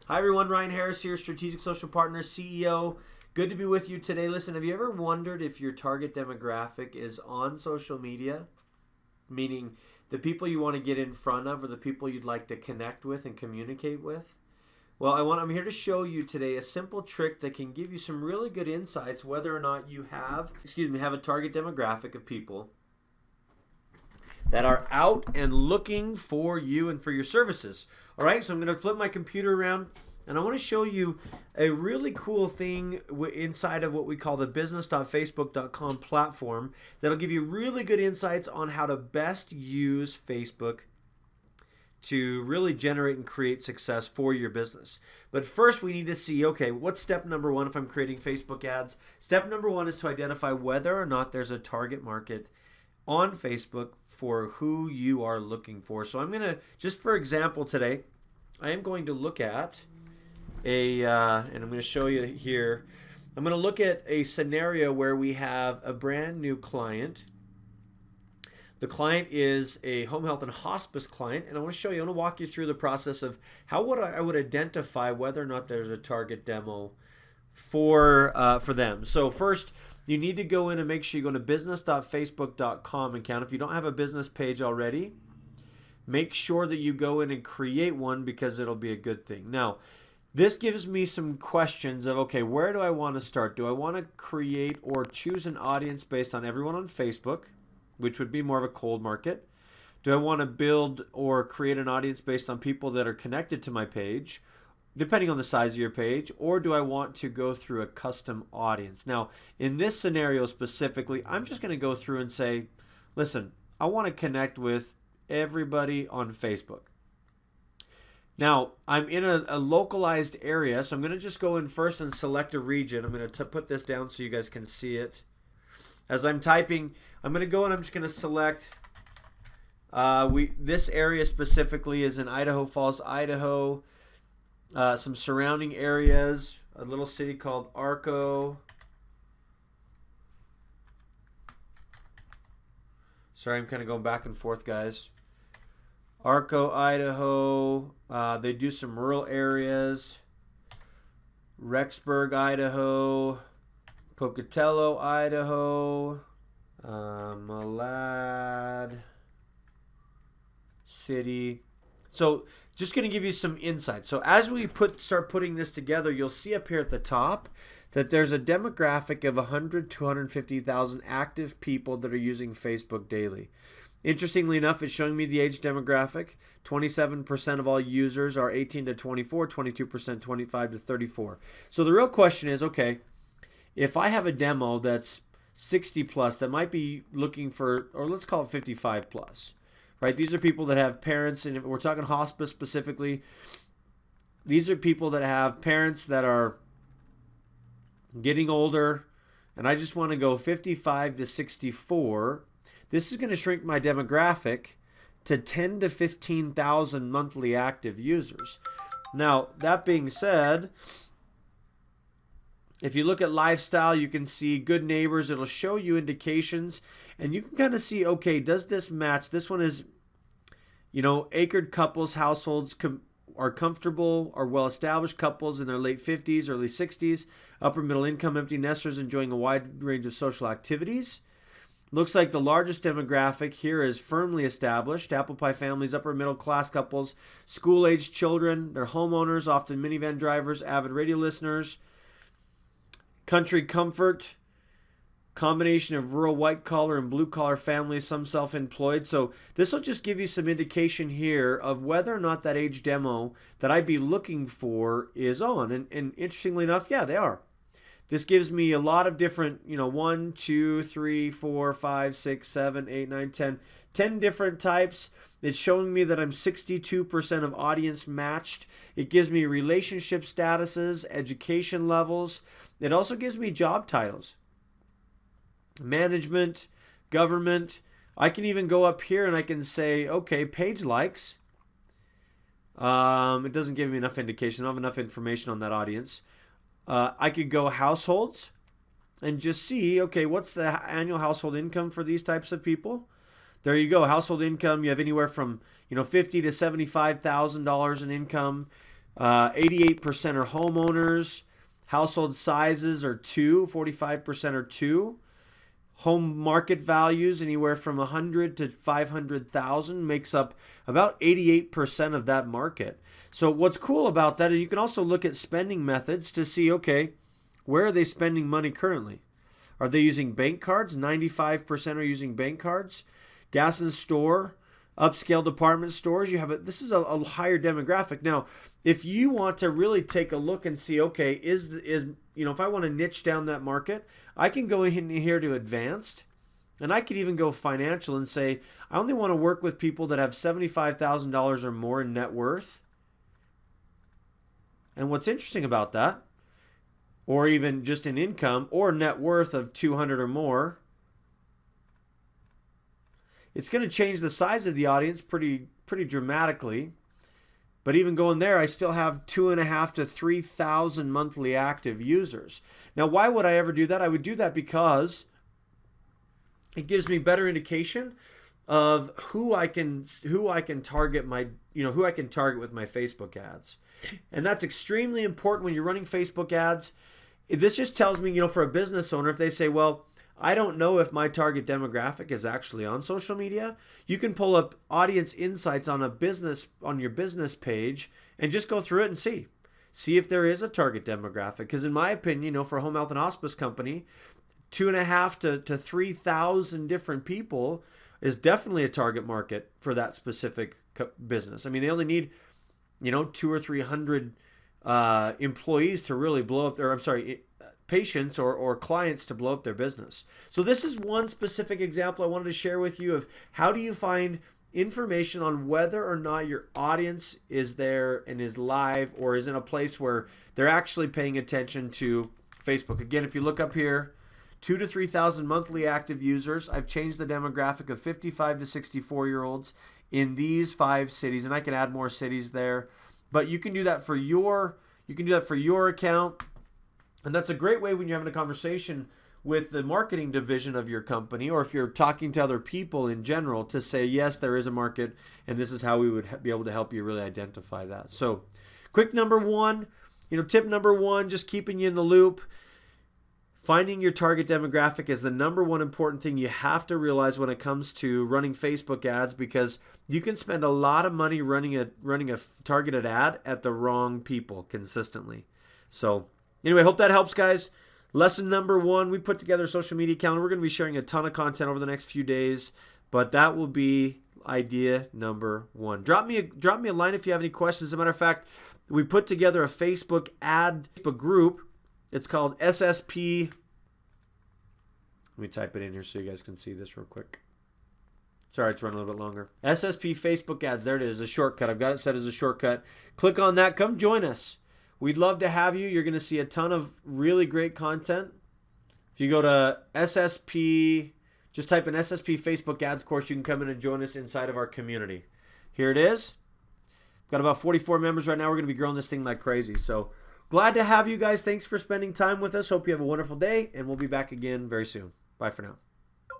Hi everyone, Ryan Harris here, Strategic Social Partners CEO. Good to be with you today. Listen, have you ever wondered if your target demographic is on social media? Meaning the people you want to get in front of or the people you'd like to connect with and communicate with? Well, I'm here to show you today a simple trick that can give you some really good insights whether or not you have a target demographic of people that are out and looking for you and for your services. All right, so I'm going to flip my computer around and I want to show you a really cool thing inside of what we call the business.facebook.com platform that'll give you really good insights on how to best use Facebook to really generate and create success for your business. But first we need to see, okay, what's step number one if I'm creating Facebook ads? Step number one is to identify whether or not there's a target market on Facebook for who you are looking for. So I'm going to, just for example today, I am going to look at and I'm going to show you here, I'm going to look at a scenario where we have a brand new client. The client is a home health and hospice client, and I want to show you, I want to walk you through the process of how I would identify whether or not there's a target demo for them. So first, you need to go in and make sure you go to business.facebook.com account. If you don't have a business page already, make sure that you go in and create one because it'll be a good thing. Now, this gives me some questions of, okay, where do I want to start? Do I want to create or choose an audience based on everyone on Facebook, which would be more of a cold market? Do I want to build or create an audience based on people that are connected to my page, depending on the size of your page, or do I want to go through a custom audience? Now, in this scenario specifically, I'm just going to go through and say, listen, I want to connect with everybody on Facebook. Now, I'm in a localized area, so I'm going to just go in first and select a region. I'm going to put this down so you guys can see it. As I'm typing, I'm going to go and I'm just going to select, this area specifically is in Idaho Falls, Idaho. Some surrounding areas, a little city called Arco. Sorry, I'm kind of going back and forth, guys. Arco, Idaho. They do some rural areas. Rexburg, Idaho. Pocatello, Idaho. Malad City. So just going to give you some insight. So as we start putting this together, you'll see up here at the top that there's a demographic of 100 to 250,000 active people that are using Facebook daily. Interestingly enough, it's showing me the age demographic. 27% of all users are 18 to 24, 22% 25 to 34. So the real question is, okay, if I have a demo that's 60 plus that might be looking for, or let's call it 55 plus, right? These are people that have parents, and if we're talking hospice specifically, these are people that have parents that are getting older, and I just want to go 55 to 64. This is going to shrink my demographic to 10 to 15,000 monthly active users. Now, that being said, if you look at lifestyle, you can see good neighbors. It'll show you indications, and you can kind of see, okay, does this match? This one is, acred couples, households are comfortable, are well-established couples in their late 50s, early 60s, upper middle income, empty nesters enjoying a wide range of social activities. Looks like the largest demographic here is firmly established. Apple pie families, upper middle class couples, school-aged children, they're homeowners, often minivan drivers, avid radio listeners. Country comfort, combination of rural white collar and blue collar families, some self-employed. So this will just give you some indication here of whether or not that age demo that I'd be looking for is on. And interestingly enough, yeah, they are. This gives me a lot of different, 1, 2, 3, 4, 5, 6, 7, 8, 9, 10 different types. It's showing me that I'm 62% of audience matched. It gives me relationship statuses, education levels. It also gives me job titles. Management, government. I can even go up here and I can say, okay, page likes. It doesn't give me enough indication. I don't have enough information on that audience. I could go households and just see, okay, what's the annual household income for these types of people? There you go. Household income, you have anywhere from $50,000 to $75,000 in income. 88% are homeowners. Household sizes are 2. 45% are 2. Home market values anywhere from 100 to 500,000 makes up about 88% of that market. So what's cool about that is you can also look at spending methods to see, okay, where are they spending money currently? Are they using bank cards? 95% are using bank cards. Gas and store, upscale department stores. This is a higher demographic. Now, if you want to really take a look and see, okay, if I want to niche down that market, I can go in here to advanced, and I could even go financial and say, I only want to work with people that have $75,000 or more in net worth. And what's interesting about that, or even just in income or net worth of 200 or more, it's going to change the size of the audience pretty dramatically. But even going there, I still have 2,500 to 3,000 monthly active users. Now, why would I ever do that? I would do that because it gives me better indication of who I can target who I can target with my Facebook ads. And that's extremely important when you're running Facebook ads. This just tells me, for a business owner, if they say, well, I don't know if my target demographic is actually on social media, you can pull up audience insights on your business page and just go through it and see if there is a target demographic. Because in my opinion, for a home health and hospice company, 2,500 to 3,000 different people is definitely a target market for that specific business. I mean, they only need 200 or 300 employees to really blow up patients or clients to blow up their business. So this is one specific example I wanted to share with you of how do you find information on whether or not your audience is there and is live or is in a place where they're actually paying attention to Facebook. Again, if you look up here, 2,000 to 3,000 monthly active users. I've changed the demographic of 55 to 64-year-olds in these 5 cities, and I can add more cities there. But you can do that for your account. And that's a great way when you're having a conversation with the marketing division of your company, or if you're talking to other people in general, to say, yes, there is a market, and this is how we would be able to help you really identify that. So quick tip number one, just keeping you in the loop. Finding your target demographic is the number one important thing you have to realize when it comes to running Facebook ads, because you can spend a lot of money running a targeted ad at the wrong people consistently. So anyway, hope that helps, guys. Lesson number one, we put together a social media calendar. We're going to be sharing a ton of content over the next few days, but that will be idea number one. Drop me a line if you have any questions. As a matter of fact, we put together a Facebook group. It's called SSP. Let me type it in here so you guys can see this real quick. Sorry, it's running a little bit longer. SSP Facebook ads. There it is, a shortcut. I've got it set as a shortcut. Click on that. Come join us. We'd love to have you. You're going to see a ton of really great content. If you go to SSP, just type in SSP Facebook ads course, you can come in and join us inside of our community. Here it is. We've got about 44 members right now. We're going to be growing this thing like crazy. So glad to have you guys. Thanks for spending time with us. Hope you have a wonderful day, and we'll be back again very soon. Bye for now.